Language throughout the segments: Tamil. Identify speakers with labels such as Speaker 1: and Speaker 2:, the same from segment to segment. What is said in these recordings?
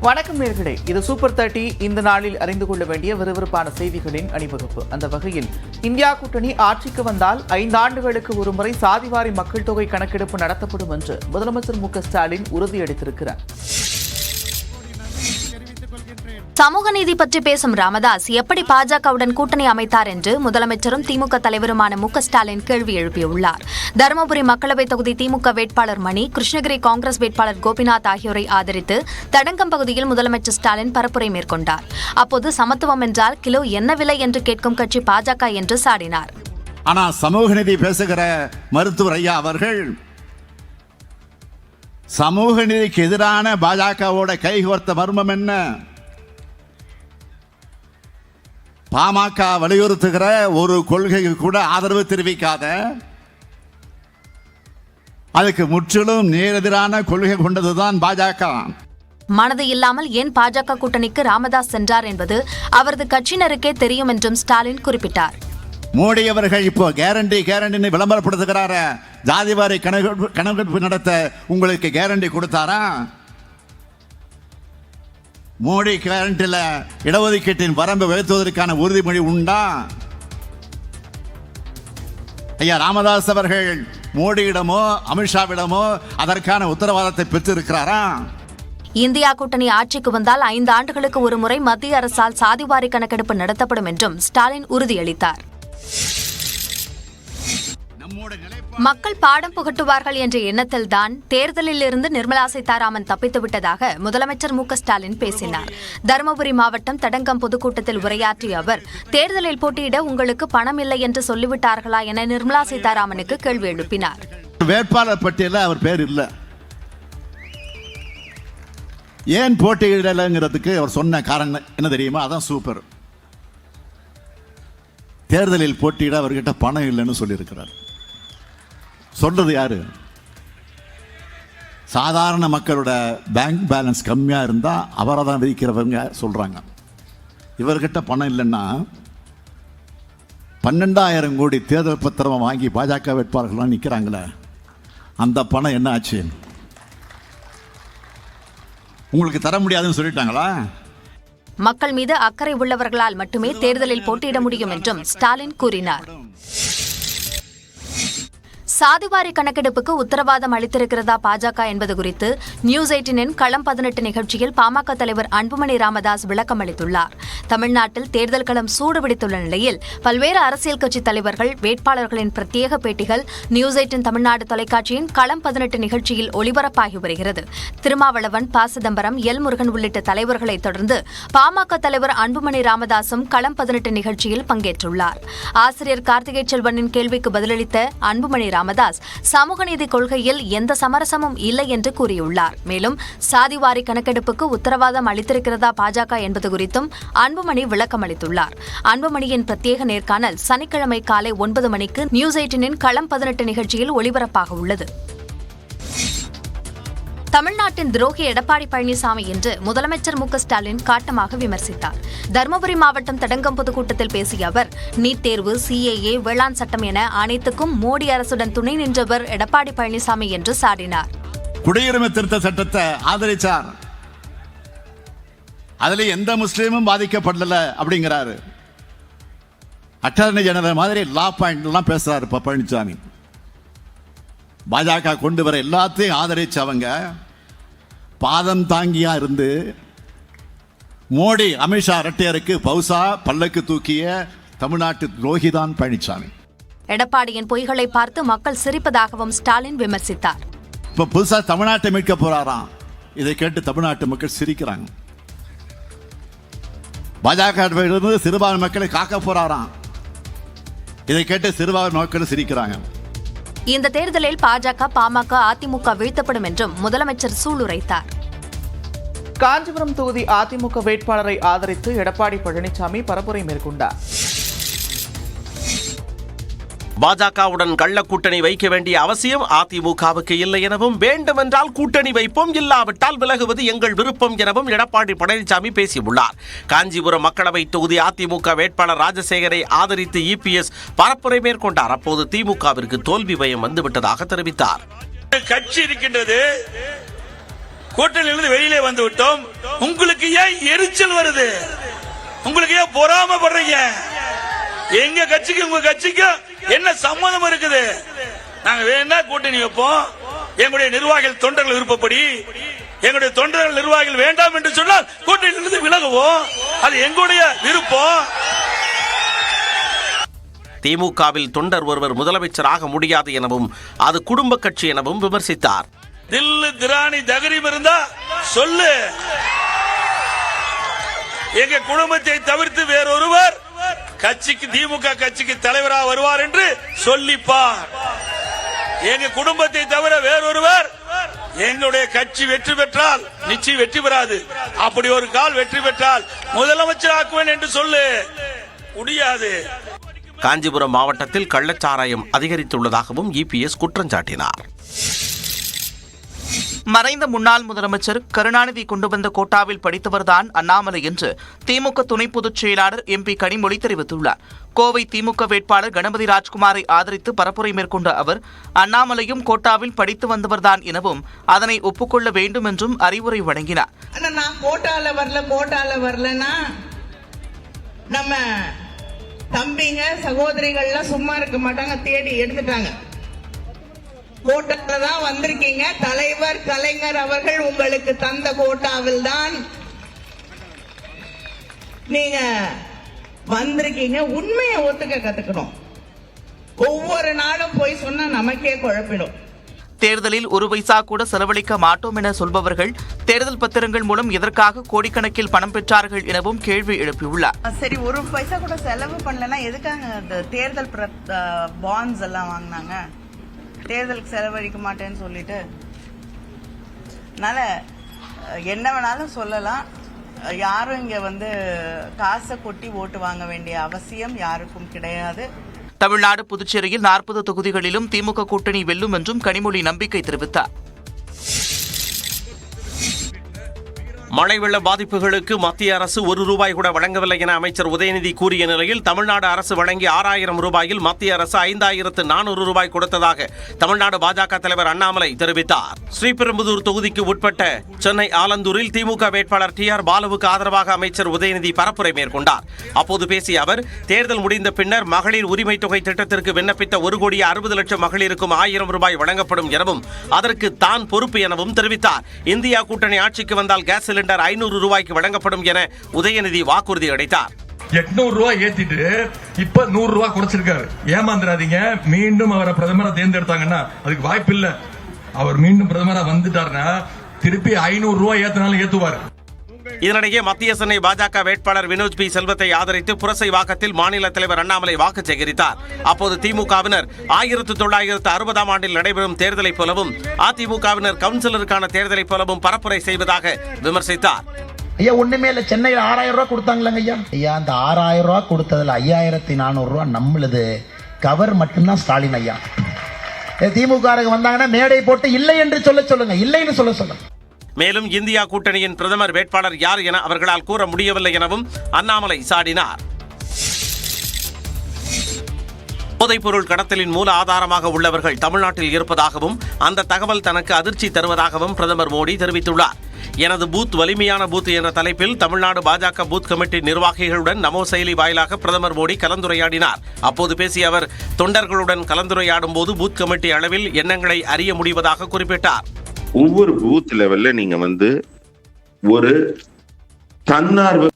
Speaker 1: வணக்கம் நேயர்களே, இது சூப்பர் 30. இந்த நாளில் அறிந்து கொள்ள வேண்டிய விறுவிறுப்பான செய்திகளின் அணிவகுப்பு. அந்த வகையில் இந்தியா கூட்டணி ஆட்சிக்கு வந்தால் 5 ஆண்டுகளுக்கு ஒருமுறை சாதிவாரி மக்கள் தொகை கணக்கெடுப்பு நடத்தப்படும் என்று முதலமைச்சர் மு.க.ஸ்டாலின் உறுதியளித்திருக்கிறார்.
Speaker 2: சமூக நீதி பற்றி பேசும் ராமதாஸ் எப்படி பாஜகவுடன் கூட்டணி அமைத்தார் என்று முதலமைச்சரும் திமுக தலைவருமான மு.க.ஸ்டாலின் கேள்வி எழுப்பியுள்ளார். தருமபுரி மக்களவைத் தொகுதி திமுக வேட்பாளர் மணி, கிருஷ்ணகிரி காங்கிரஸ் வேட்பாளர் கோபிநாத் ஆகியோரை ஆதரித்து தடங்கம் பகுதியில் முதலமைச்சர் ஸ்டாலின் பரப்புரை மேற்கொண்டார். அப்போது சமத்துவம் என்றால் கிலோ என்ன விலை என்று கேட்கும் கட்சி பாஜக என்று சாடினார்.
Speaker 3: ஆனால் சமூக நீதி பேசுகிற மருத்துவர் ஐயா அவர்கள் சமூக நீதிக்கு எதிரான பாஜகவோட கைகோர்த்த மர்மம் என்ன? பாமக வலியுறுத்துகிற ஒரு கொள்கைக்கு கூட ஆதரவு தெரிவிக்காத, அதுக்கு முற்றிலும் நேரெதிரான கொள்கை கொண்டதுதான் பாஜக.
Speaker 2: மனது இல்லாமல் ஏன் பாஜக கூட்டணிக்கு ராமதாஸ் சென்றார் என்பது அவரது கட்சியினருக்கே தெரியும் என்றும் ஸ்டாலின் குறிப்பிட்டார்.
Speaker 3: மோடி அவர்கள் இப்போ கேரண்டி விளம்பரப்படுத்துகிறார, ஜாதிவாரி கணக்கெடுப்பு நடத்த உங்களுக்கு கேரண்டி கொடுத்தாரா? மோடி கேரண்டில் இடஒதுக்கீட்டின் வரம்பு உயர்த்துவதற்கான உறுதிமொழி உண்டா? ஐயா ராமதாஸ் அவர்கள் மோடியிடமோ அமித்ஷாவிடமோ அதற்கான உத்தரவாதத்தை பெற்றிருக்கிறாரா?
Speaker 2: இந்தியா கூட்டணி ஆட்சிக்கு வந்தால் 5 ஆண்டுகளுக்கு ஒருமுறை மத்திய அரசால் சாதிவாரி கணக்கெடுப்பு நடத்தப்படும் என்றும் ஸ்டாலின் உறுதியளித்தார். மக்கள் பாடம் புகட்டுவார்கள் என்ற எண்ணத்தில்தான் தேர்தலில் இருந்து நிர்மலா சீதாராமன் தப்பித்துவிட்டதாக முதலமைச்சர் மு.க.ஸ்டாலின் பேசினார். தருமபுரி மாவட்டம் தடங்கம் பொதுக்கூட்டத்தில் உரையாற்றிய அவர், தேர்தலில் போட்டியிட உங்களுக்கு பணம் இல்லை என்று சொல்லிவிட்டார்களா என நிர்மலா சீதாராமனுக்கு கேள்வி எழுப்பினார்.
Speaker 3: வேட்பாளர் பட்டியலில் அவர் பேர் இல்லை, ஏன் போட்டியிடலைங்கிறதுக்கு அவர் சொன்ன காரணம் என்ன தெரியுமா? அதான் சூப்பர். தேர்தலில் போட்டியிட அவர்கிட்ட பணம் இல்லைன்னு சொல்லியிருக்கிறார். சொல்றது யாரு? சாதாரண மக்களோட பேங்க் பேலன்ஸ் கம்மியா இருந்தா அவரை தான் விதிக்கிறவங்க சொல்றாங்க. இவர்கிட்ட பணம் இல்லைன்னா 12,000 கோடி தேர்தல் பத்திரமா வாங்கி பாஜக வேட்பாளர்கள்லாம் நிற்கிறாங்களே, அந்த பணம் என்ன ஆச்சு? உங்களுக்கு தர முடியாதுன்னு சொல்லிட்டாங்களா?
Speaker 2: மக்கள் மீது அக்கறை உள்ளவர்களால் மட்டுமே தேர்தலில் போட்டியிட முடியும் என்றும் ஸ்டாலின் கூறினார். சாதிவாரி கணக்கெடுப்புக்கு உத்தரவாதம் அளித்திருக்கிறதா பாஜக என்பது குறித்து நியூஸ் 18 களம் 18 நிகழ்ச்சியில் பாமக தலைவர் அன்புமணி ராமதாஸ் விளக்கம் அளித்துள்ளார். தமிழ்நாட்டில் தேர்தல் களம் சூடுபிடித்துள்ள நிலையில் பல்வேறு அரசியல் கட்சி தலைவர்கள், வேட்பாளர்களின் பிரத்யேக பேட்டிகள் நியூஸ் 18 தமிழ்நாடு தொலைக்காட்சியின் களம் 18 நிகழ்ச்சியில் ஒளிபரப்பாகி வருகிறது. திருமாவளவன், ப. சிதம்பரம், எல். முருகன் உள்ளிட்ட தலைவர்களை தொடர்ந்து பாமக தலைவர் அன்புமணி ராமதாசும் களம் 18 நிகழ்ச்சியில் பங்கேற்றுள்ளார். ஆசிரியர் கார்த்திகை செல்வனின் கேள்விக்கு பதிலளித்த அன்புமணி ராமதாஸ் சமூக நீதி கொள்கையில் எந்த சமரசமும் இல்லை என்று கூறியுள்ளார். மேலும் சாதிவாரி கணக்கெடுப்புக்கு உத்தரவாதம் அளித்திருக்கிறதா பாஜக என்பது குறித்தும் அன்புமணி விளக்கம் அளித்துள்ளார். அன்புமணியின் பிரத்யேக நேர்காணல் சனிக்கிழமை காலை 9 மணிக்கு நியூஸ் 18 களம் 18 நிகழ்ச்சியில் ஒளிபரப்பாக உள்ளது. தமிழ்நாட்டின் துரோகி எடப்பாடி பழனிசாமி என்று முதலமைச்சர் மு.க.ஸ்டாலின் காட்டமாக விமர்சித்தார். தருமபுரி மாவட்டம் தடங்கம் பொதுக்கூட்டத்தில் பேசிய அவர், நீட் தேர்வு, CAA, வேளாண் சட்டம் என அனைத்துக்கும் மோடி அரசுடன் துணை நின்றவர் எடப்பாடி பழனிசாமி என்று சாடினார்.
Speaker 3: குடியுரிமை திருத்த சட்டத்தை ஆதரிச்சார், அதுல எந்த முஸ்லீமும் பாதிக்கப்படல அப்படிங்கிறாரு. அட்டார்னி ஜெனரல் மாதிரி லா பாயிண்ட் எல்லாம் பேசுறாரு பழனிசாமி. பாஜக கொண்டு வர எல்லாத்தையும் ஆதரிச்சவங்க பாதம் தாங்கியா இருந்து மோடி அமித்ஷா இரட்டையருக்கு பௌசா பல்லக்கு தூக்கிய தமிழ்நாட்டு துரோகிதான் பழனிசாமி.
Speaker 2: எடப்பாடியின் பொய்களை பார்த்து மக்கள் சிரிப்பதாகவும் ஸ்டாலின் விமர்சித்தார்.
Speaker 3: இப்ப புதுசா தமிழ்நாட்டை மீட்க போறாராம், இதை கேட்டு தமிழ்நாட்டு மக்கள் சிரிக்கிறாங்க. பாஜக சிறுபான்மை மக்களை காக்க போறாராம், இதை கேட்டு சிறுபான்மை மக்கள் சிரிக்கிறாங்க.
Speaker 2: இந்த தேர்தலில் பாஜக, பாமக, அதிமுக வீழ்த்தப்படும் என்றும் முதலமைச்சர் சூளுரைத்தார்.
Speaker 1: காஞ்சிபுரம் தொகுதி அதிமுக வேட்பாளரை ஆதரித்து எடப்பாடி பழனிசாமி பரப்புரை மேற்கொண்டார்.
Speaker 4: பாஜகவுடன் கள்ள கூட்டணி வைக்க வேண்டிய அவசியம் அதிமுகவுக்கு இல்லை எனவும், வேண்டுமென்றால் கூட்டணி வைப்போம், இல்லாவிட்டால் விலகுவது எங்கள் விருப்பம் எனவும் எடப்பாடி பழனிசாமி பேசியுள்ளார். காஞ்சிபுரம் மக்களவை தொகுதி அதிமுக வேட்பாளர் ராஜசேகரை ஆதரித்து EPS பரப்புரை மேற்கொண்டார். அப்போது திமுகவிற்கு தோல்வி பயம் வந்துவிட்டதாக தெரிவித்தார்.
Speaker 5: கட்சி இருக்கின்றது, கூட்டணியிலிருந்து வெளியிலே வந்து விட்டோம். உங்களுக்கு ஏன் எரிச்சல் வருது? உங்களுக்கு ஏன் பொறாமைப்படுறீங்க? எங்க கட்சிக்கு உங்க கட்சிக்கு என்ன சம்மதம் இருக்குது? நாங்க வேணா கூட்டணி வைப்போம். எங்களுடைய நிர்வாகிகள் தொண்டர்கள் விருப்பப்படி, எங்களுடைய தொண்டர்கள் நிர்வாகிகள் வேண்டாம் என்று சொன்னால் கூட்டணியிலிருந்து விலகுவோம். அது எங்களுடைய விருப்பம்.
Speaker 4: திமுகவில் தொண்டர் ஒருவர் முதலமைச்சராக முடியாது எனவும் அது குடும்ப கட்சி எனவும் விமர்சித்தார்.
Speaker 5: தில்லு திராணி தகரீம் இருந்தா சொல்லு. எங்க குடும்பத்தை தவிர்த்து வேறொருவர் கட்சிக்கு, திமுக கட்சிக்கு தலைவராக வருவார் என்று சொல்லிப்பார். எங்க குடும்பத்தை தவிர வேறொருவர் எங்களுடைய கட்சி வெற்றி பெற்றால் நிச்சயம் வெற்றி பெறாது. அப்படி ஒரு கால் வெற்றி பெற்றால் முதலமைச்சர் ஆக்குவேன் என்று சொல்லு. முடியாது.
Speaker 4: காஞ்சிபுரம் மாவட்டத்தில் கள்ளச்சாராயம் அதிகரித்துள்ளதாகவும் இபிஎஸ் குற்றம் சாட்டினார்.
Speaker 1: மறைந்த முன்னாள் முதலமைச்சர் கருணாநிதி கொண்டு வந்த கோட்டாவில் படித்தவர்தான் அண்ணாமலை என்று திமுக துணை பொதுச் செயலாளர் எம்பி கனிமொழி தெரிவித்துள்ளார். கோவை திமுக வேட்பாளர் கணபதி ராஜ்குமாரை ஆதரித்து பரப்புரை மேற்கொண்ட அவர், அண்ணாமலையும் கோட்டாவில் படித்து வந்தவர்தான் எனவும் அதனை ஒப்புக்கொள்ள வேண்டும் என்றும் அறிவுரை வழங்கினார்.
Speaker 6: நான் கோட்டால வரலன்னா நம்ம தம்பிங்க சகோதரிகள்லாம் சும்மா இருக்க மாட்டாங்க, தேடி எடுத்துட்டாங்க. கோட்டால தான் வந்திருக்கீங்க. தலைவர் கலைஞர் அவர்கள் உங்களுக்கு தந்த கோட்டாவில் தான் நீங்க வந்திருக்கீங்க. உண்மையை ஒத்துக்க கத்துக்கணும். ஒவ்வொரு நாளும் போய் சொன்னா நமக்கே குழப்பிடும்.
Speaker 1: தேர்தலில் ஒரு பைசா கூட செலவழிக்க மாட்டோம் என சொல்பவர்கள் தேர்தல் பத்திரங்கள் மூலம் எதற்காக கோடிக்கணக்கில் பணம் பெற்றார்கள் எனவும் கேள்வி எழுப்பியுள்ளார்.
Speaker 6: சரி, ஒரு பைசா கூட செலவு பண்ணலன்னா எதுக்காக தேர்தல் பாண்ட்ஸ் எல்லாம் வாங்கினாங்க? தேர்தலுக்கு செலவழிக்க மாட்டேன்னு சொல்லிட்டு. அதனால என்ன வேணாலும் சொல்லலாம். யாரும் இங்க காசை கொட்டி ஓட்டு வாங்க வேண்டிய அவசியம் யாருக்கும் கிடையாது.
Speaker 1: தமிழ்நாடு, புதுச்சேரியில் 40 தொகுதிகளிலும் திமுக கூட்டணி வெல்லும் என்றும் கனிமொழி நம்பிக்கை தெரிவித்தார்.
Speaker 4: மழை வெள்ள பாதிப்புகளுக்கு மத்திய அரசு ₹1 கூட வழங்கவில்லை என அமைச்சர் உதயநிதி கூறிய நிலையில் தமிழ்நாடு அரசு வழங்கிய ₹6000 மத்திய அரசு ₹5400 கொடுத்ததாக தமிழ்நாடு பாஜக தலைவர் அண்ணாமலை தெரிவித்தார். ஸ்ரீபெரும்புதூர் தொகுதிக்கு உட்பட்ட சென்னை ஆலந்தூரில் திமுக வேட்பாளர் TR பாலுவுக்கு ஆதரவாக அமைச்சர் உதயநிதி பரப்புரை மேற்கொண்டார். அப்போது பேசிய அவர், தேர்தல் முடிந்த பின்னர் மகளிர் உரிமை தொகை திட்டத்திற்கு விண்ணப்பித்த 1,60,00,000 மகளிருக்கும் ₹1000 வழங்கப்படும் எனவும் அதற்கு தான் பொறுப்பு எனவும் தெரிவித்தார். இந்தியா கூட்டணி ஆட்சிக்கு வந்தால் கேஸ் சிலிண்டர் ₹500 வழங்கப்படும் என உதயநிதி வாக்குறுதி அளித்தார்.
Speaker 7: ₹800 ஏத்திட்டு இப்ப ₹100 குறைச்சிருக்காரு. ஏமாந்துடாதீங்க. மீண்டும் அவரை பிரதமரா தேர்ந்தெடுத்தாங்கன்னா அதுக்கு வாய்ப்பு இல்ல. அவர் மீண்டும் பிரதமரா வந்துட்டாருன்னா திருப்பி ₹500 ஏத்தினாலும் ஏத்துவார்.
Speaker 4: இதனிடையே மத்திய சென்னை பாஜக வேட்பாளர் வினோத் பி செல்வத்தை ஆதரித்து புரசை வாக்கத்தில் மாநில தலைவர் அண்ணாமலை வாக்கு சேகரித்தார். அப்போது திமுகவினர் 1960ஆம் ஆண்டில் நடைபெறும் தேர்தலை போலவும் அதிமுகவினர் கவுன்சிலருக்கான தேர்தலை போலவும் பரப்புரை செய்வதாக விமர்சித்தார்.
Speaker 8: ஐயா, ஒண்ணுமே இல்ல. சென்னையில் ₹6000 கொடுத்தாங்களாங்க ஐயா. ஐயா, அந்த ₹6000 கொடுத்ததுல ₹5400 நம்மளுது. கவர் மட்டும்தான் ஸ்டாலின் ஐயா. திமுக வந்தாங்கன்னா மேடை போட்டு இல்லை என்று சொல்லுங்க, இல்லைன்னு சொல்லுங்க.
Speaker 4: மேலும் இந்தியா கூட்டணியின் பிரதமர் வேட்பாளர் யார் என அவர்களால் கூற முடியவில்லை எனவும் அண்ணாமலை சாடினார். போதைப்பொருள் கடத்தலின் மூல ஆதாரமாக உள்ளவர்கள் தமிழ்நாட்டில் இருப்பதாகவும் அந்த தகவல் தனக்கு அதிர்ச்சி தருவதாகவும் பிரதமர் மோடி தெரிவித்துள்ளார். எனது பூத் வலிமையான பூத் என்ற தலைப்பில் தமிழ்நாடு பாஜக பூத் கமிட்டி நிர்வாகிகளுடன் நமோ செயலி வாயிலாக பிரதமர் மோடி கலந்துரையாடினார். அப்போது பேசிய அவர், தொண்டர்களுடன் கலந்துரையாடும் போது பூத் கமிட்டி அளவில் எண்ணங்களை அறிய முடிவதாக குறிப்பிட்டார்.
Speaker 9: ஒவ்வொரு பூத் லெவல்ல நீங்க ஒரு தன்னார்வ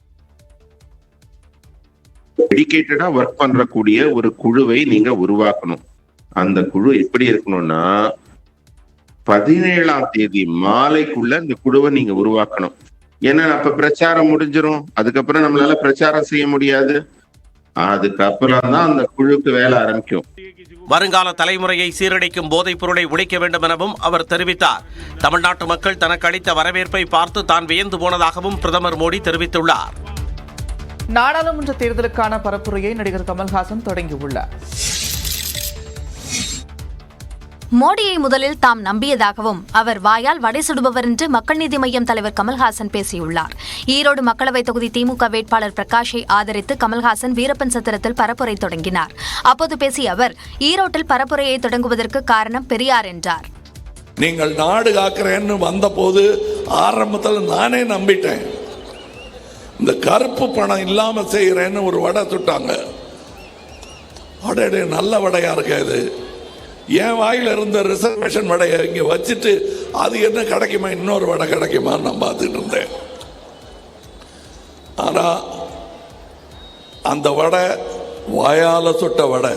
Speaker 9: டெடிகேட்டடா ஒர்க் பண்றக்கூடிய ஒரு குழுவை நீங்க உருவாக்கணும். அந்த குழு எப்படி இருக்கணும்னா 17ஆம் தேதி மாலைக்குள்ள இந்த குழுவை நீங்க உருவாக்கணும். ஏன்னா அப்ப பிரச்சாரம் முடிஞ்சிடும். அதுக்கப்புறம் நம்மளால பிரச்சாரம் செய்ய முடியாது. அதுக்கப்புறம் தான் அந்த குழுக்கு வேலை ஆரம்பிக்கும்.
Speaker 4: வருங்கால தலைமுறையை சீரழிக்கும் போதைப் பொருளை ஒழிக்க வேண்டும் எனவும் அவர் தெரிவித்தார். தமிழ்நாட்டு மக்கள் தனக்கு அளித்த வரவேற்பை பார்த்து தான் வியந்து போனதாகவும் பிரதமர் மோடி தெரிவித்துள்ளார்.
Speaker 1: நாடாளுமன்ற தேர்தலுக்கான பரப்புரையை நடிகர் கமல்ஹாசன் தொடங்கியுள்ளார்.
Speaker 2: மோடியை முதலில் தாம் நம்பியதாகவும் அவர் வாயால் வடை சுடுபவர் என்று மக்கள் நீதி மய்யம் தலைவர் கமல்ஹாசன் பேசியுள்ளார். ஈரோடு மக்களவைத் தொகுதி திமுக வேட்பாளர் பிரகாஷை ஆதரித்து கமல்ஹாசன் வீரப்பன் சத்திரத்தில் பரப்புரை தொடங்கினார். அப்போது பேசிய அவர், ஈரோட்டில் பரப்புரையை தொடங்குவதற்கு காரணம் பெரியார் என்றார்.
Speaker 10: நீங்கள் நாடு காக்கிறேன்னு வந்த போது
Speaker 7: ஆரம்பத்தில் நானே நம்பிட்டேன். இந்த கருப்பு பணம் இல்லாம செய்யறேன்னு ஒரு வடை சுட்டாங்க. அடே நல்ல வடையா இருக்காது. என் வாயில இருந்த ரிசர்வேஷன் வடையை இங்க வச்சுட்டு அது என்ன கிடைக்குமா, இன்னொரு வடை கிடைக்குமா நான் பார்த்துட்டு இருந்தேன். ஆனா அந்த வடை வாயால சுட்ட வடை.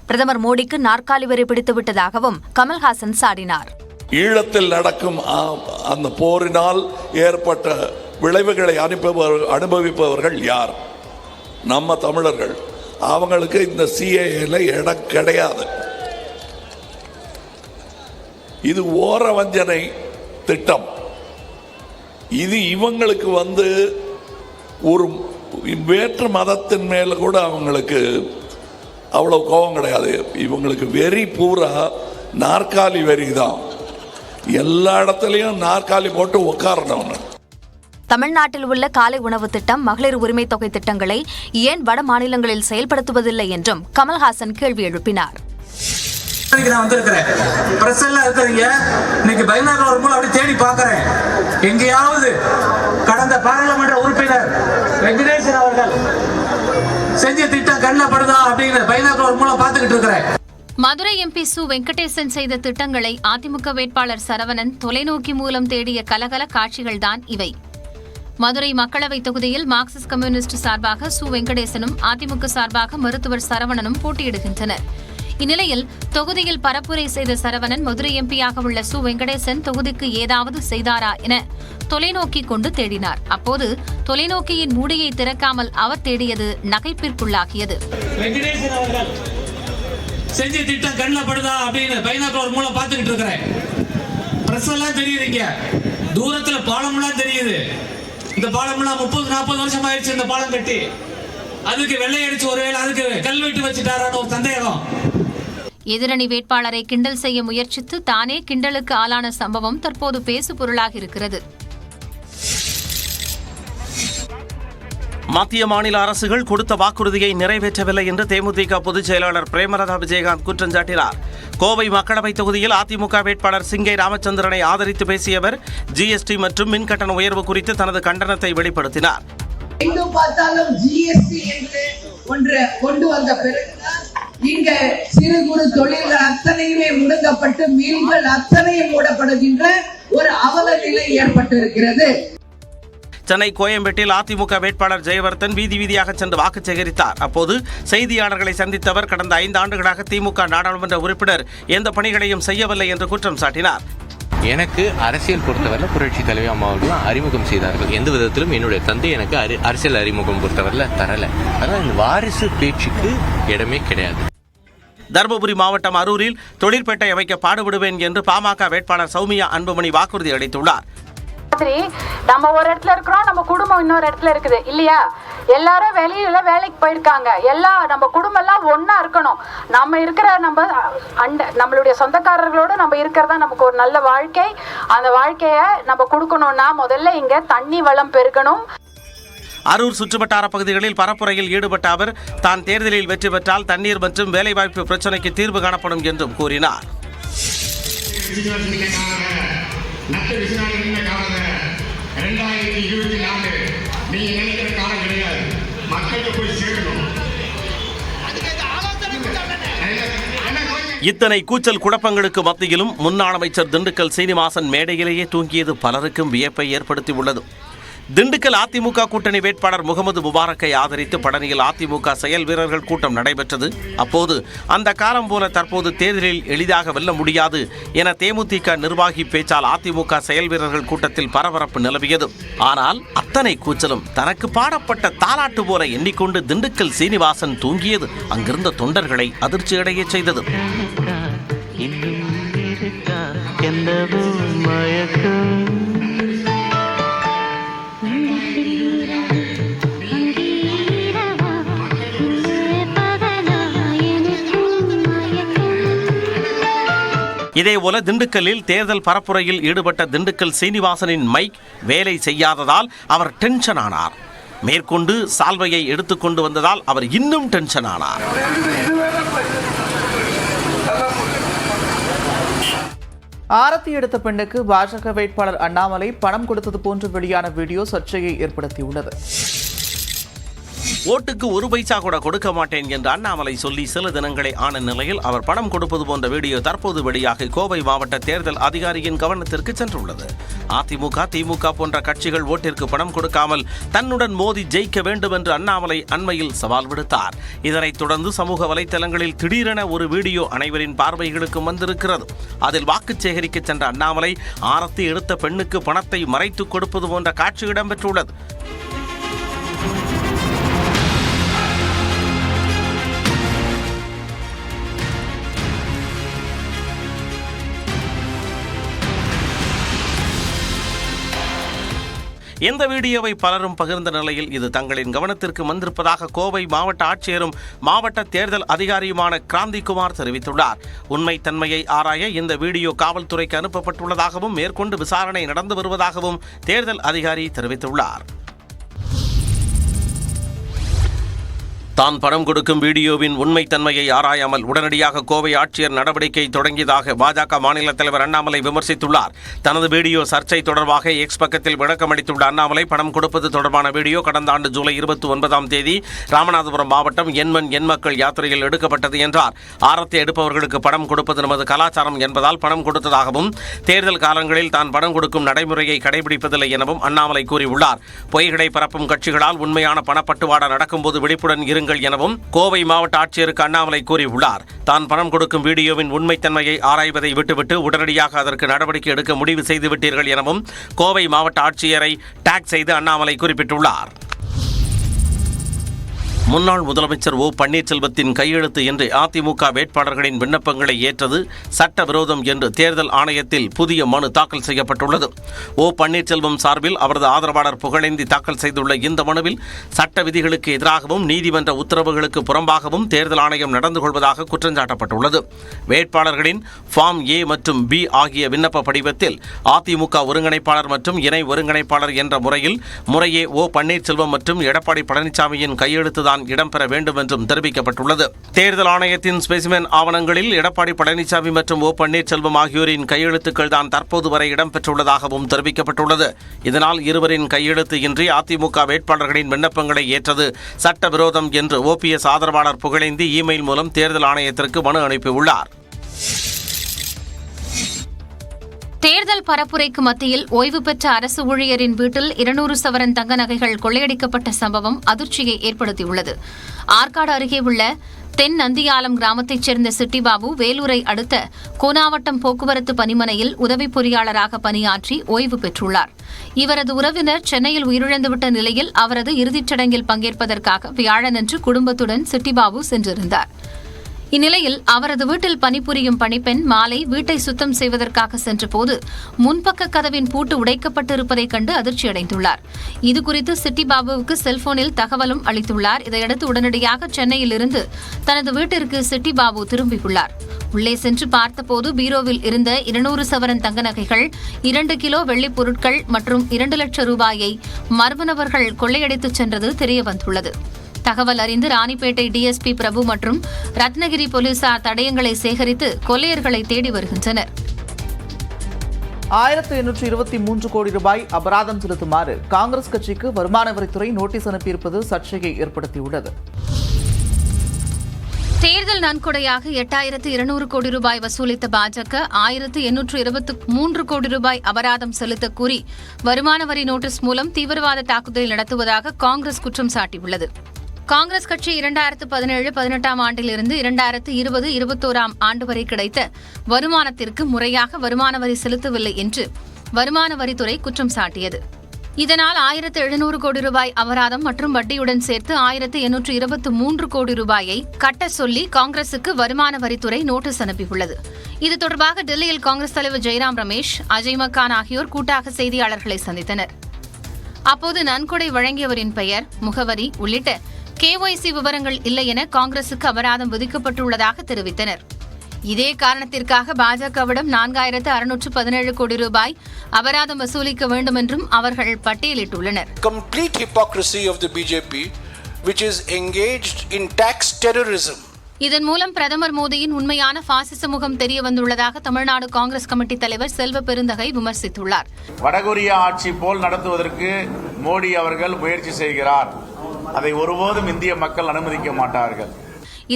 Speaker 2: பிரதமர் மோடிக்கு நாற்காலி வரி பிடித்து விட்டதாகவும் கமல்ஹாசன் சாடினார்.
Speaker 7: ஈழத்தில் நடக்கும் அந்த போரினால் ஏற்பட்ட விளைவுகளை அனுபவிப்பவர்கள் யார்? நம்ம தமிழர்கள். அவங்களுக்கு இந்த சிஏஏல இடம் கிடையாது. இது ஓர வஞ்சனை திட்டம். இது இவங்களுக்கு ஒரு வேற்று மதத்தின் மேல கூட அவங்களுக்கு அவ்வளவு கோபம் கிடையாது. இவங்களுக்கு வெறி பூரா நாற்காலி வெறி தான். எல்லா இடத்துலையும் நாற்காலி போட்டு உட்காரணும்.
Speaker 2: தமிழ்நாட்டில் உள்ள காலை உணவு திட்டம், மகளிர் உரிமை தொகை திட்டங்களை ஏன் வட மாநிலங்களில் செயல்படுத்துவதில்லை என்றும் கமல்ஹாசன் கேள்வி எழுப்பினார்.
Speaker 10: தேடி பார்க்கிறேன், எங்கேயாவது கடந்த பாராளுமன்ற உறுப்பினர் வெங்கடேசன் அவர்கள் செஞ்ச திட்டம் கண்ணப்படுதா அப்படின்னு பைனாகுலர் மூலம் பார்த்துக்கிட்டு இருக்கிறேன்.
Speaker 11: மதுரை எம்பி சு வெங்கடேசன் செய்த திட்டங்களை அதிமுக வேட்பாளர் சரவணன் தொலைநோக்கி மூலம் தேடிய கலகல காட்சிகள்தான் இவை. மதுரை மக்களவைத் தொகுதியில் மார்க்சிஸ்ட் கம்யூனிஸ்ட் சார்பாக சு வெங்கடேசனும் அதிமுக சார்பாக மருத்துவர் சரவணனும் போட்டியிடுகின்றனர். இந்நிலையில் தொகுதியில் பரப்புரை செய்த சரவணன் மதுரை எம்பியாக உள்ள சு வெங்கடேசன் தொகுதிக்கு ஏதாவது செய்தாரா என தொலைநோக்கி கொண்டு தேடினார். அப்போது தொலைநோக்கியின் மூடியை திறக்காமல் அவர் தேடியது நகைப்பிற்குள்ளாகியது.
Speaker 10: செஞ்ச திட்டம் கண்ணப்படுதா அப்படின்னு பைனாகுலர் மூலம் பார்த்துக்கிட்டு இருக்கிறேன். பிரஸ் எல்லாம் தெரியுதுங்க, தூரத்துல பாலம் எல்லாம் தெரியுது. இந்த பாலம் எல்லாம் 30-40 வருஷம் ஆயிடுச்சு. இந்த பாலம் கட்டி அதுக்கு வெள்ளை அடிச்சு ஒருவேளை அதுக்கு கல்வெட்டு வச்சுட்டாரான்னு ஒரு சந்தேகம்.
Speaker 11: எதிரணி வேட்பாளரை கிண்டல் செய்ய முயற்சித்து தானே கிண்டலுக்கு ஆளான சம்பவம் தற்போது பேசு பொருளாக இருக்கிறது.
Speaker 4: மத்திய மாநில அரசுகள் கொடுத்த வாக்குறுதியை நிறைவேற்றவில்லை என்று தேமுதிக பொதுச் செயலாளர் பிரேமலதா விஜயகாந்த் குற்றம் சாட்டினார். கோவை மக்களவைத் தொகுதியில் அதிமுக வேட்பாளர் சிங்கை ராமச்சந்திரனை ஆதரித்து பேசிய அவர் ஜிஎஸ்டி மற்றும் மின் கட்டண உயர்வு குறித்து தனது கண்டனத்தை வெளிப்படுத்தினார்.
Speaker 12: எங்கு பார்த்தாலும் ஜிஎஸ்டி என்று ஒன்று கொண்டு வந்த பிறகுதான் இங்க சிறு குறு தொழில்கள் அத்தனையுமே முடங்கப்பட்டு மில்கள் அத்தனையும் மூடப்படுகின்ற ஒரு அவல நிலை ஏற்பட்டிருக்கிறது.
Speaker 4: சென்னை கோயம்பேட்டில் அதிமுக வேட்பாளர் ஜெயவர்தன் வீதி வீதியாக சென்று வாக்கு சேகரித்தார். அப்போது செய்தியாளர்களை சந்தித்த அவர் கடந்த 5 ஆண்டுகளாக திமுக நாடாளுமன்ற உறுப்பினர் எந்த பணிகளையும் செய்யவில்லை என்று குற்றம் சாட்டினார்.
Speaker 13: எனக்கு அரசியல் பொறுத்தவரை புரட்சி தலைவி அம்மா அவர்கள் அறிமுகம் செய்தார்கள். எந்த விதத்திலும் என்னுடைய தந்தை எனக்கு அரசியல் அறிமுகம் பொறுத்தவரை தரல. அதனால் இந்த வாரிசு பேச்சுக்கு இடமே கிடையாது.
Speaker 4: தருமபுரி மாவட்டம் அரூரில் தொழிற்பேட்டை அமைக்க பாடுபடுவேன் என்று பாமக வேட்பாளர் சௌமியா அன்புமணி வாக்குறுதி அளித்துள்ளார்.
Speaker 14: நம்ம ஒரு இடத்துல இருக்கிறோம், நம்ம குடும்பம் இன்னொரு இடத்துல இருக்குது இல்லையா? எல்லாரும் வெளியில வேலைக்கு போயிருக்காங்க. நம்ம குடும்பம் எல்லாம் ஒன்னா இருக்கணும். நம்ம இருக்கிற நம்மளுடைய சொந்தக்காரர்களோடு நம்ம இருக்கிறதா நமக்கு ஒரு நல்ல வாழ்க்கை. அந்த வாழ்க்கைய நம்ம கொடுக்கணும்னா முதல்ல இங்க தண்ணி வளம் பெருகணும்.
Speaker 4: அரூர் சுற்றுவட்டார பகுதிகளில் பரப்புரையில் ஈடுபட்ட அவர் தான் தேர்தலில் வெற்றி பெற்றால் தண்ணீர் மற்றும் வேலைவாய்ப்பு பிரச்சினைக்கு தீர்வு காணப்படும் என்றும் கூறினார். இத்தனை கூச்சல் குழப்பங்களுக்கு மத்தியிலும் முன்னாள் அமைச்சர் திண்டுக்கல் சீனிவாசன் மேடையிலேயே தூங்கியது பலருக்கும் வியப்பை ஏற்படுத்தியுள்ளது. திண்டுக்கல் அதிமுக கூட்டணி வேட்பாளர் முகமது முபாரக்கை ஆதரித்து பழனியில் அதிமுக செயல் வீரர்கள் கூட்டம் நடைபெற்றது. அப்போது அந்த காலம் போல தற்போது தேர்தலில் எளிதாக வெல்ல முடியாது என தேமுதிக நிர்வாகி பேச்சால் அதிமுக செயல் வீரர்கள் கூட்டத்தில் பரபரப்பு நிலவியது. ஆனால் அத்தனை கூச்சலும் தனக்கு பாடப்பட்ட தாலாட்டு போல எண்ணிக்கொண்டு திண்டுக்கல் சீனிவாசன் தூங்கியது அங்கிருந்த தொண்டர்களை அதிர்ச்சியடைய செய்தது. இதேபோல திண்டுக்கல்லில் தேர்தல் பரப்புரையில் ஈடுபட்ட திண்டுக்கல் சீனிவாசனின் மைக் வேலை செய்யாததால் அவர் டென்ஷன் ஆனார். மேற்கொண்டு சால்வையை எடுத்துக்கொண்டு வந்ததால் அவர் இன்னும் டென்ஷன் ஆனார்.
Speaker 1: ஆரத்தி எடுத்த பெண்ணுக்கு பாஜக வேட்பாளர் அண்ணாமலை பணம் கொடுத்தது போன்று வெளியான வீடியோ சர்ச்சையை ஏற்படுத்தியுள்ளது.
Speaker 4: ஓட்டுக்கு ஒரு பைசா கூட கொடுக்க மாட்டேன் என்று அண்ணாமலை சொல்லி சில தினங்களே ஆன நிலையில் அவர் பணம் கொடுப்பது போன்ற வீடியோ தற்போது வெளியாக கோவை மாவட்ட தேர்தல் அதிகாரியின் கவனத்திற்கு சென்றுள்ளது. அதிமுக, திமுக போன்ற கட்சிகள் ஓட்டிற்கு பணம் கொடுக்காமல் தன்னுடன் மோதி ஜெயிக்க வேண்டும் என்று அண்ணாமலை அண்மையில் சவால் விடுத்தார். இதனைத் தொடர்ந்து சமூக வலைதளங்களில் திடீரென ஒரு வீடியோ அனைவரின் பார்வைகளுக்கும் வந்திருக்கிறது. அதில் வாக்கு சேகரிக்க சென்ற அண்ணாமலை ஆரத்தி எடுத்த பெண்ணுக்கு பணத்தை மறைத்து கொடுப்பது போன்ற காட்சி இடம்பெற்றுள்ளது. இந்த வீடியோவை பலரும் பகிர்ந்த நிலையில் இது தங்களின் கவனத்திற்கு வந்திருப்பதாக கோவை மாவட்ட ஆட்சியரும் மாவட்ட தேர்தல் அதிகாரியுமான கிராந்திகுமார் தெரிவித்துள்ளார். உண்மைத்தன்மையை ஆராய இந்த வீடியோ காவல்துறைக்கு அனுப்பப்பட்டுள்ளதாகவும் மேற்கொண்டு விசாரணை நடந்து வருவதாகவும் தேர்தல் அதிகாரி தெரிவித்துள்ளார். தான் பணம் கொடுக்கும் வீடியோவின் உண்மைத்தன்மையை ஆராயாமல் உடனடியாக கோவை ஆட்சியர் நடவடிக்கை தொடங்கியதாக பாஜக மாநில தலைவர் அண்ணாமலை விமர்சித்துள்ளார். தனது வீடியோ சர்ச்சை தொடர்பாக எக்ஸ் பக்கத்தில் விளக்கமளித்துள்ள அண்ணாமலை, பணம் கொடுப்பது தொடர்பான வீடியோ கடந்த ஆண்டு ஜூலை 29ஆம் தேதி ராமநாதபுரம் மாவட்டம் எண்மண் எண்மக்கள் யாத்திரையில் எடுக்கப்பட்டது என்றார். ஆரத்தி எடுப்பவர்களுக்கு பணம் கொடுப்பது நமது கலாச்சாரம் என்பதால் பணம் கொடுத்ததாகவும் தேர்தல் காலங்களில் தான் பணம் கொடுக்கும் நடைமுறையை கடைபிடிப்பதில்லை எனவும் அண்ணாமலை கூறியுள்ளார். பொய்களை பரப்பும் கட்சிகளால் உண்மையான பணப்பட்டுவாடா நடக்கும்போது விழிப்புடன் இருங்கள் எனவும் கோவை மாவட்ட ஆட்சியருக்கு அண்ணாமலை கூறியுள்ளார். தான் பணம் கொடுக்கும் வீடியோவின் உண்மைத்தன்மையை ஆராய்வதை விட்டுவிட்டு உடனடியாக அதற்கு நடவடிக்கை எடுக்க முடிவு செய்துவிட்டீர்கள் எனவும் கோவை மாவட்ட ஆட்சியரை டாக் செய்து அண்ணாமலை குறிப்பிட்டுள்ளார். முன்னாள் முதலமைச்சர் ஓ பன்னீர்செல்வத்தின் கையெழுத்து இன்றி அதிமுக வேட்பாளர்களின் விண்ணப்பங்களை ஏற்றது சட்டவிரோதம் என்று தேர்தல் ஆணையத்தில் புதிய மனு தாக்கல் செய்யப்பட்டுள்ளது. ஓ பன்னீர்செல்வம் சார்பில் அவரது ஆதரவாளர் புகழேந்தி தாக்கல் செய்துள்ள இந்த மனுவில் சட்ட விதிகளுக்கு எதிராகவும் நீதிமன்ற உத்தரவுகளுக்கு புறம்பாகவும் தேர்தல் ஆணையம் நடந்து கொள்வதாக குற்றஞ்சாட்டப்பட்டுள்ளது. வேட்பாளர்களின் ஃபார்ம் ஏ மற்றும் பி ஆகிய விண்ணப்ப படிவத்தில் அதிமுக ஒருங்கிணைப்பாளர் மற்றும் இணை ஒருங்கிணைப்பாளர் என்ற முறையில் முறையே ஓ பன்னீர்செல்வம் மற்றும் எடப்பாடி பழனிசாமியின் கையெழுத்துதான் இடம்பெற வேண்டும் என்றும் தெரிவிக்கப்பட்டுள்ளது. தேர்தல் ஆணையத்தின் ஸ்பெசிமென் ஆவணங்களில் எடப்பாடி பழனிசாமி மற்றும் ஓ பன்னீர்செல்வம் ஆகியோரின் கையெழுத்துக்கள் தான் தற்போது வரை இடம்பெற்றுள்ளதாகவும் தெரிவிக்கப்பட்டுள்ளது. இதனால் இருவரின் கையெழுத்து இன்றி அதிமுக வேட்பாளர்களின் விண்ணப்பங்களை ஏற்றது சட்டவிரோதம் என்று ஓபிஎஸ் ஆதரவாளர் புகழேந்தி இமெயில் மூலம் தேர்தல் ஆணையத்திற்கு மனு அனுப்பியுள்ளார்.
Speaker 11: தேர்தல் பரப்புரைக்கு மத்தியில் ஓய்வு பெற்ற அரசு ஊழியரின் வீட்டில் 200 சவரன் தங்க நகைகள் கொள்ளையடிக்கப்பட்ட சம்பவம் அதிர்ச்சியை ஏற்படுத்தியுள்ளது. ஆற்காடு அருகே உள்ள தென் நந்தியாலம் கிராமத்தைச் சேர்ந்த சிட்டிபாபு வேலூரை அடுத்த கோனாவட்டம் போக்குவரத்து பணிமனையில் உதவி பொறியாளராக பணியாற்றி ஓய்வு பெற்றுள்ளார். இவரது உறவினர் சென்னையில் உயிரிழந்துவிட்ட நிலையில் அவரது இறுதிச் சடங்கில் பங்கேற்பதற்காக வியாழனன்று குடும்பத்துடன் சிட்டிபாபு சென்றிருந்தார். இந்நிலையில் அவரது வீட்டில் பணிபுரியும் பணிப்பெண் மாலை வீட்டை சுத்தம் செய்வதற்காக சென்றபோது முன்பக்க கதவின் பூட்டு உடைக்கப்பட்டிருப்பதைக் கண்டு அதிர்ச்சியடைந்துள்ளார். இதுகுறித்து சிட்டிபாபுவுக்கு செல்போனில் தகவலும் அளித்துள்ளார். இதையடுத்து உடனடியாக சென்னையில் இருந்து தனது வீட்டிற்கு சிட்டிபாபு திரும்பியுள்ளார். உள்ளே சென்று பார்த்தபோது பீரோவில் இருந்த 200 சவரன் தங்க நகைகள், 2 கிலோ வெள்ளிப் பொருட்கள் மற்றும் 2 லட்சம் ரூபாயை மர்ம நபர்கள் கொள்ளையடித்துச் சென்றது தெரியவந்துள்ளது. தகவல் அறிந்து ராணிப்பேட்டை டிஎஸ்பி பிரபு மற்றும் ரத்னகிரி போலீசார் தடயங்களை சேகரித்து கொள்ளையர்களை தேடி வருகின்றனர்.
Speaker 1: 1823 கோடி ரூபாய் அபராதம் செலுத்துமாறு காங்கிரஸ் கட்சிக்கு வருமான வரித்துறை நோட்டீஸ் அனுப்பியிருப்பது சர்ச்சையை ஏற்படுத்தியுள்ளது.
Speaker 11: தேர்தல் நன்கொடையாக 8200 கோடி ரூபாய் வசூலித்த பாஜக 1823 கோடி ரூபாய் அபராதம் செலுத்த கூறி வருமான வரி நோட்டீஸ் மூலம் தீவிரவாத தாக்குதல் நடத்துவதாக காங்கிரஸ் குற்றம் சாட்டியுள்ளது. காங்கிரஸ் கட்சி 2017-18ஆம் ஆண்டிலிருந்து 2020-21ஆம் ஆண்டு வரை கிடைத்த வருமானத்திற்கு முறையாக வருமான வரி செலுத்தவில்லை என்று வருமான வரித்துறை குற்றம் சாட்டியது. இதனால் 1700 கோடி ரூபாய் அபராதம் மற்றும் வட்டியுடன் சேர்த்து 1823 கோடி ரூபாயை கட்ட சொல்லி காங்கிரசுக்கு வருமான வரித்துறை நோட்டீஸ் அனுப்பியுள்ளது. இது தொடர்பாக டெல்லியில் காங்கிரஸ் தலைவர் ஜெய்ராம் ரமேஷ், அஜய் மக்கான் ஆகியோர் கூட்டாக செய்தியாளர்களை சந்தித்தனர். அப்போது நன்கொடை வழங்கியவரின் பெயர், முகவரி உள்ளிட்ட KYC விவரங்கள் இல்லை என காங்கிரசுக்கு அபராதம் விதிக்கப்பட்டுள்ளதாக தெரிவித்தனர். இதே காரணத்திற்காக பாஜகவிடம் 4617 கோடி ரூபாய் அபராதம் வசூலிக்க வேண்டும் என்றும் அவர்கள் பட்டியலிட்டுள்ளனர்.
Speaker 15: Complete hypocrisy of the BJP, which is engaged in tax terrorism
Speaker 11: இதன் மூலம் பிரதமர் மோடியின் உண்மையான பாசிச முகம் தெரிய வந்துள்ளதாக தமிழ்நாடு காங்கிரஸ் கமிட்டி தலைவர் செல்வ பெருந்தகை விமர்சித்துள்ளார்.
Speaker 15: வடகொரியா ஆட்சி போல் நடத்துவதற்கு மோடி அவர்கள் முயற்சி செய்கிறார். அதை ஒருபோதும் இந்திய மக்கள் அனுமதிக்க மாட்டார்கள்.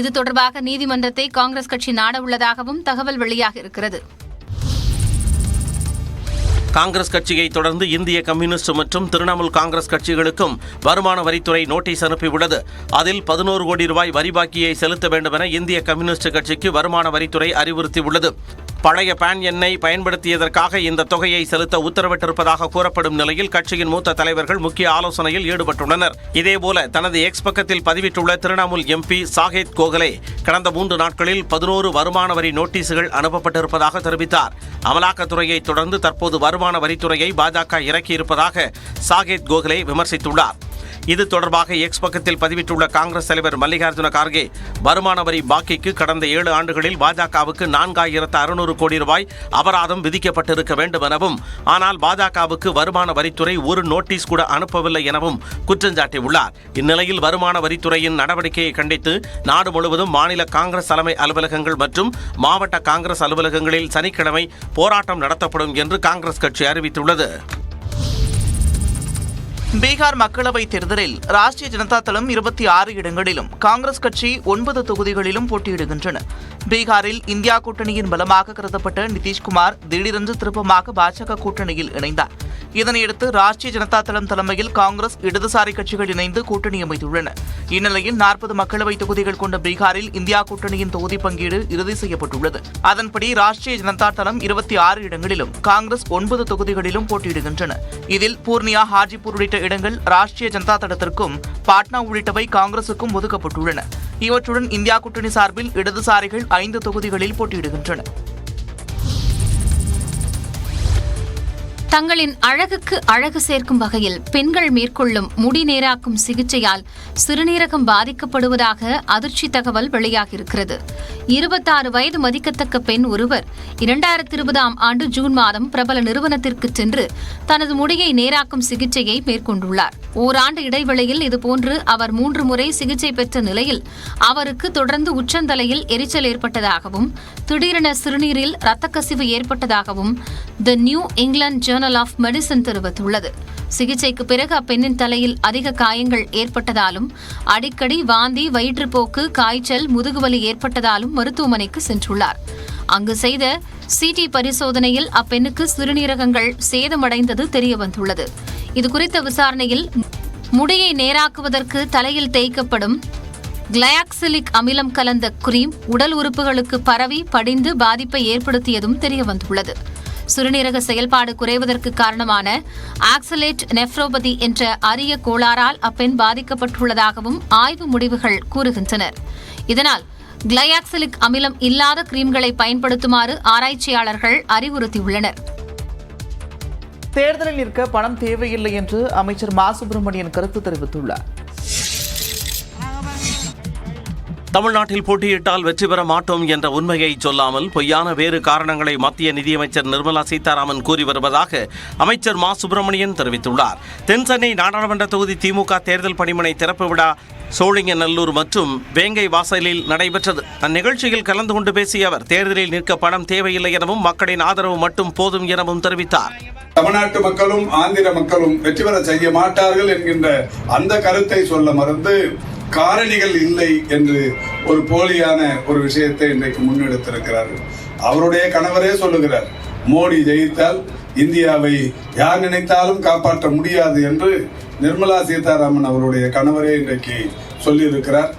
Speaker 11: இது தொடர்பாக நீதிமன்றத்தை காங்கிரஸ் கட்சி நாட உள்ளதாகவும் தகவல் வெளியாக இருக்கிறது.
Speaker 4: காங்கிரஸ் கட்சியை தொடர்ந்து இந்திய கம்யூனிஸ்ட் மற்றும் திரிணாமுல் காங்கிரஸ் கட்சிகளுக்கும் வருமான வரித்துறை நோட்டீஸ் அனுப்பியுள்ளது. அதில் 11 கோடி ரூபாய் வரி பாக்கியை செலுத்த வேண்டும் என இந்திய கம்யூனிஸ்ட் கட்சிக்கு வருமான வரித்துறை அறிவுறுத்தியுள்ளது. பழைய பான் எண்ணை பயன்படுத்தியதற்காக இந்த தொகையை செலுத்த உத்தரவிட்டிருப்பதாக கூறப்படும் நிலையில் கட்சியின் மூத்த தலைவர்கள் முக்கிய ஆலோசனையில் ஈடுபட்டுள்ளனர். இதேபோல தனது எக்ஸ் பக்கத்தில் பதிவிட்டுள்ள திரிணாமுல் எம்பி சாகேத் கோகலே கடந்த 3 நாட்களில் 11 வருமான வரி நோட்டீஸுகள் அனுப்பப்பட்டிருப்பதாக தெரிவித்தார். அமலாக்கத்துறையை தொடர்ந்து தற்போது வருமான வரித்துறையை பாஜக இறக்கியிருப்பதாக சாகேத் கோகலே விமர்சித்துள்ளார். இது தொடர்பாக எக்ஸ் பக்கத்தில் பதிவிட்டுள்ள காங்கிரஸ் தலைவர் மல்லிகார்ஜுன கார்கே வருமான வரி பாக்கிக்கு கடந்த 7 ஆண்டுகளில் பாஜகவுக்கு 4600 கோடி ரூபாய் அபராதம் விதிக்கப்பட்டிருக்க வேண்டும் எனவும், ஆனால் பாஜகவுக்கு வருமான வரித்துறை ஒரு நோட்டீஸ் கூட அனுப்பவில்லை எனவும் குற்றஞ்சாட்டியுள்ளார். இந்நிலையில் வருமான வரித்துறையின் நடவடிக்கையை கண்டித்து நாடு முழுவதும் மாநில காங்கிரஸ் தலைமை அலுவலகங்கள் மற்றும் மாவட்ட காங்கிரஸ் அலுவலகங்களில் சனிக்கிழமை போராட்டம் நடத்தப்படும் என்று காங்கிரஸ் கட்சி அறிவித்துள்ளது.
Speaker 1: பீகார் மக்களவைத் தேர்தலில் ராஷ்டிரிய ஜனதா தளம் 26 இடங்களிலும் காங்கிரஸ் கட்சி 9 தொகுதிகளிலும் போட்டியிடுகின்றன. பீகாரில் இந்தியா கூட்டணியின் பலமாக கருதப்பட்ட நிதிஷ்குமார் திடீரென்று திருப்பமாக பாஜக கூட்டணியில் இணைந்தார். இதனையடுத்து ராஷ்டிரிய ஜனதா தளம் தலைமையில் காங்கிரஸ் இடதுசாரி கட்சிகள் இணைந்து கூட்டணி அமைத்துள்ளன. இந்நிலையில் 40 மக்களவைத் தொகுதிகள் கொண்ட பீகாரில் இந்தியா கூட்டணியின் தொகுதி பங்கீடு இறுதி செய்யப்பட்டுள்ளது. அதன்படி ராஷ்டிரிய ஜனதா தளம் 26 இடங்களிலும் காங்கிரஸ் 9 தொகுதிகளிலும் போட்டியிடுகின்றன. இதில் பூர்ணியா, ஹாஜிபூர் உள்ளிட்ட இடங்கள் ராஷ்டிரிய ஜனதா தளத்திற்கும், பாட்னா உள்ளிட்டவை காங்கிரசுக்கும் ஒதுக்கப்பட்டுள்ளன. இவற்றுடன் இந்தியா கூட்டணி சார்பில் இடதுசாரிகள் 5 தொகுதிகளில் போட்டியிடுகின்றனர்.
Speaker 11: தங்களின் அழகுக்கு அழகு சேர்க்கும் வகையில் பெண்கள் மேற்கொள்ளும் முடி நேராக்கும் சிகிச்சையால் சிறுநீரகம் பாதிக்கப்படுவதாக அதிர்ச்சி தகவல் வெளியாகியிருக்கிறது. 26 வயது மதிக்கத்தக்க பெண் ஒருவர் 2020ஆம் ஆண்டு ஜூன் மாதம் பிரபல நிறுவனத்திற்கு சென்று தனது முடியை நேராக்கும் சிகிச்சையை மேற்கொண்டுள்ளார். ஓராண்டு இடைவெளியில் இதுபோன்று அவர் 3 முறை சிகிச்சை பெற்ற நிலையில் அவருக்கு தொடர்ந்து உச்சந்தலையில் எரிச்சல் ஏற்பட்டதாகவும் திடீரென சிறுநீரில் இரத்தக்கசிவு ஏற்பட்டதாகவும் the New England Journal of Medicine தெரிவித்துள்ளது. சிகிச்சைக்கு பிறகு அப்பெண்ணின் தலையில் அதிக காயங்கள் ஏற்பட்டதாலும் அடிக்கடி வாந்தி, வயிற்றுப்போக்கு, காய்ச்சல், முதுகுவலி ஏற்பட்டதாலும் மருத்துவமனைக்கு சென்றுள்ளார். அங்கு செய்த சிடி பரிசோதனையில் அப்பெண்ணுக்கு சிறுநீரகங்கள் சேதமடைந்தது தெரியவந்துள்ளது. இதுகுறித்த விசாரணையில் முடியை நேராக்குவதற்கு தலையில் தேய்க்கப்படும் கிளையாக்சிலிக் அமிலம் கலந்த கிரீம் உடல் உறுப்புகளுக்கு பரவி படிந்து பாதிப்பை ஏற்படுத்தியதும் தெரியவந்துள்ளது. சிறுநீரக செயல்பாடு குறைவதற்கு காரணமான ஆக்சலேட் நெஃப்ரோபதி என்ற அரிய கோளாறால் அப்பெண் பாதிக்கப்பட்டுள்ளதாகவும் ஆய்வு முடிவுகள் கூறுகின்றன. இதனால் கிளையாக்சிலிக் அமிலம் இல்லாத கிரீம்களை பயன்படுத்துமாறு ஆராய்ச்சியாளர்கள் அறிவுறுத்தியுள்ளனர்.
Speaker 1: தேர்தலில் நிற்க பணம் தேவையில்லை என்று அமைச்சர் மா சுப்பிரமணியன் கருத்து தெரிவித்துள்ளார்.
Speaker 4: தமிழ்நாட்டில் போட்டியிட்டால் வெற்றி பெற மாட்டோம் என்ற உண்மையை சொல்லாமல் பொய்யான வேறு காரணங்களை மத்திய நிதியமைச்சர் நிர்மலா சீதாராமன் கூறி வருவதாக அமைச்சர் மா சுப்பிரமணியன் தெரிவித்துள்ளார். தென்சென்னை நாடாளுமன்ற தொகுதி திமுக தேர்தல் பணிமனை திறப்பு விழா சோழிங்கநல்லூர் மற்றும் வேங்கை வாசலில் நடைபெற்றது. அந்நிகழ்ச்சியில் கலந்து கொண்டு பேசிய அவர் தேர்தலில் நிற்க பணம் தேவையில்லை எனவும் மக்களின் ஆதரவு மட்டும் போதும் எனவும் தெரிவித்தார்.
Speaker 16: தமிழ்நாட்டு மக்களும் ஆந்திர மக்களும் வெற்றி பெற செய்ய மாட்டார்கள் என்கின்ற அந்த கருத்தை சொல்ல மறந்து காரணிகள் இல்லை என்று ஒரு போலியான ஒரு விஷயத்தை இன்றைக்கு முன்னெடுத்திருக்கிறார்கள். அவருடைய கணவரே சொல்லுகிறார், மோடி ஜெயித்தால் இந்தியாவை யார் நினைத்தாலும் காப்பாற்ற முடியாது என்று நிர்மலா சீதாராமன் அவருடைய கணவரே இன்றைக்கு சொல்லியிருக்கிறார்.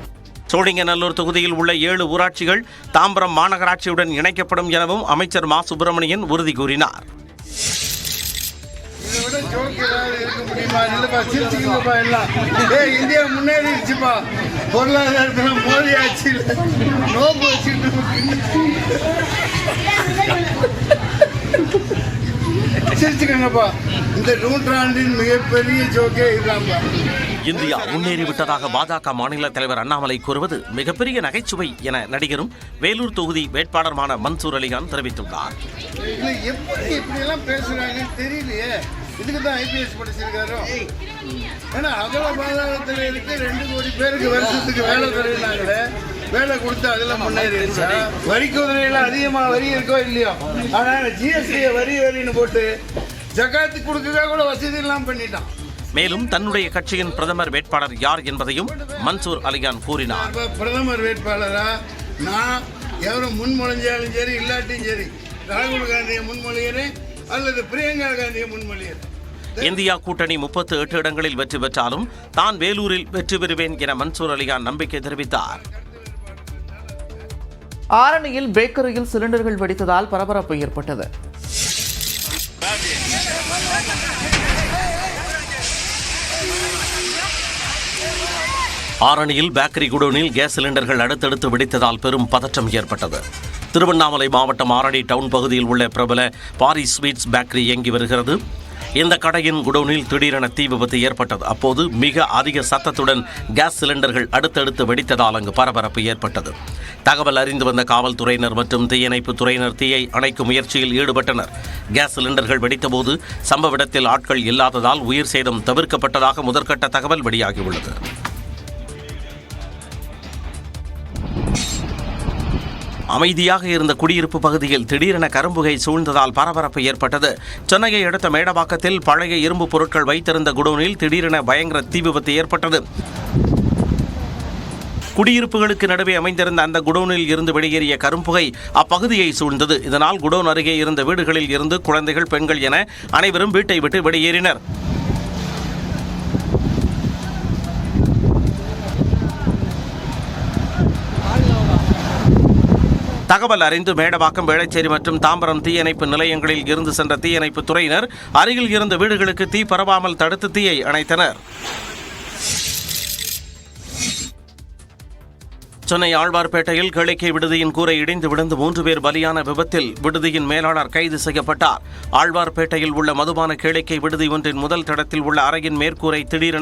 Speaker 4: சோழிங்கநல்லூர் தொகுதியில் உள்ள 7 ஊராட்சிகள் தாம்பரம் மாநகராட்சியுடன் இணைக்கப்படும் எனவும் அமைச்சர் மா சுப்பிரமணியன் உறுதி கூறினார்.
Speaker 17: இந்தியா முன்னேறிடுச்சுப்பா, பொருளாதாரத்தில் மோடி ஆட்சியில் நோம்பு வச்சுட்டு சிரிச்சுக்கங்கப்பா. இந்த நூற்றாண்டின் மிகப்பெரிய ஜோக்கே இதுதான்ப்பா.
Speaker 4: இந்தியா முன்னேறிவிட்டதாக பாஜக மாநில தலைவர் அண்ணாமலை கூறுவது மிகப்பெரிய நகைச்சுவை என நடிகரும் வேலூர் தொகுதி வேட்பாளருமான மன்சூர் அலிகான் தெரிவித்துள்ளார்.
Speaker 17: எப்படி இப்படியெல்லாம் பேசுறாங்கன்னு தெரியலையே. இதுக்கு தான் ஐபிஎஸ் படிச்சிருக்காரோ. ஏன்னா அகல பாதாளத்தில் இருக்கு 2 கோடி பேருக்கு வருஷத்துக்கு வேலை தருகிறாங்களே. வேலை கொடுத்து அதெல்லாம் முன்னேறிடுச்சா? வரி குதிரையில அதிகமா வரி இருக்கோ இல்லையோ, ஆனால் ஜிஎஸ்டி வரின்னு போட்டு ஜகாத்து கொடுக்கறதா கூட வசதி எல்லாம் பண்ணிட்டான்.
Speaker 4: மேலும் தன்னுடைய கட்சியின் பிரதமர் வேட்பாளர் யார் என்பதையும் மன்சூர் அலிகான் கூறினார்.
Speaker 17: பிரதமர் வேட்பாளரா நான் எவரும் முன்மொழிஞ்சாலும் சரி இல்லாட்டியும் சரி ராகுல் காந்தியை முன்மொழிகிறேன் அல்லது பிரியங்கா காந்தியை முன்மொழிகிறேன்.
Speaker 4: இந்தியா கூட்டணி 38 இடங்களில் வெற்றி பெற்றாலும் தான் வேலூரில் வெற்றி பெறுவேன் என மன்சூர் அலிகான் நம்பிக்கை தெரிவித்தார்.
Speaker 1: ஆரணியில் பேக்கரியில் சிலிண்டர்கள் வெடித்ததால் பரபரப்பு ஏற்பட்டது.
Speaker 4: ஆரணியில் பேக்கரி குடோனில் கேஸ் சிலிண்டர்கள் அடுத்தடுத்து வெடித்ததால் பெரும் பதற்றம் ஏற்பட்டது. திருவண்ணாமலை மாவட்டம் ஆரணி டவுன் பகுதியில் உள்ள பிரபல பாரிஸ் ஸ்வீட்ஸ் பேக்கரி இயங்கி வருகிறது. இந்த கடையின் குடோனில் திடீரென தீ விபத்து ஏற்பட்டது. அப்போது மிக அதிக சத்தத்துடன் கேஸ் சிலிண்டர்கள் அடுத்தடுத்து வெடித்ததால் அங்கு பரபரப்பு ஏற்பட்டது. தகவல் அறிந்து வந்த காவல்துறையினர் மற்றும் தீயணைப்பு துறையினர் தீயை அணைக்கும் முயற்சியில் ஈடுபட்டனர். கேஸ் சிலிண்டர்கள் வெடித்தபோது சம்பவ இடத்தில் ஆட்கள் இல்லாததால் உயிர் சேதம் தவிர்க்கப்பட்டதாக முதற்கட்ட தகவல் வெளியாகியுள்ளது. அமைதியாக இருந்த குடியிருப்பு பகுதியில் திடீரென கரும்புகை சூழ்ந்ததால் பரபரப்பு ஏற்பட்டது. சென்னையை அடுத்த மேடவாக்கத்தில் பழைய இரும்பு பொருட்கள் வைத்திருந்த குடோனில் திடீரென பயங்கர தீ விபத்து ஏற்பட்டது. குடியிருப்புகளுக்கு நடுவே அமைந்திருந்த அந்த குடோனில் இருந்து வெளியேறிய கரும்புகை அப்பகுதியை சூழ்ந்தது. இதனால் குடோன் அருகே இருந்த வீடுகளில் இருந்து குழந்தைகள், பெண்கள் என அனைவரும் வீட்டை விட்டு வெளியேறினர். தகவல் அறிந்து மேடவாக்கம், வேளச்சேரி மற்றும் தாம்பரம் தீயணைப்பு நிலையங்களில் இருந்து சென்ற தீயணைப்பு துறையினர் அருகில் இருந்த வீடுகளுக்கு தீ பரவாமல் தடுத்து தீயை அணைத்தனர். சென்னை ஆழ்வார்பேட்டையில் கிழக்கே விடுதியின் கூரை இடிந்து விழுந்து 3 பேர் பலியான விபத்தில் விடுதியின் மேலாளர் கைது செய்யப்பட்டார். ஆழ்வார்பேட்டையில் உள்ள மதுபான கிழக்கே விடுதி ஒன்றின் முதல் தடத்தில் உள்ள அறையின் மேற்கூரை திடீரென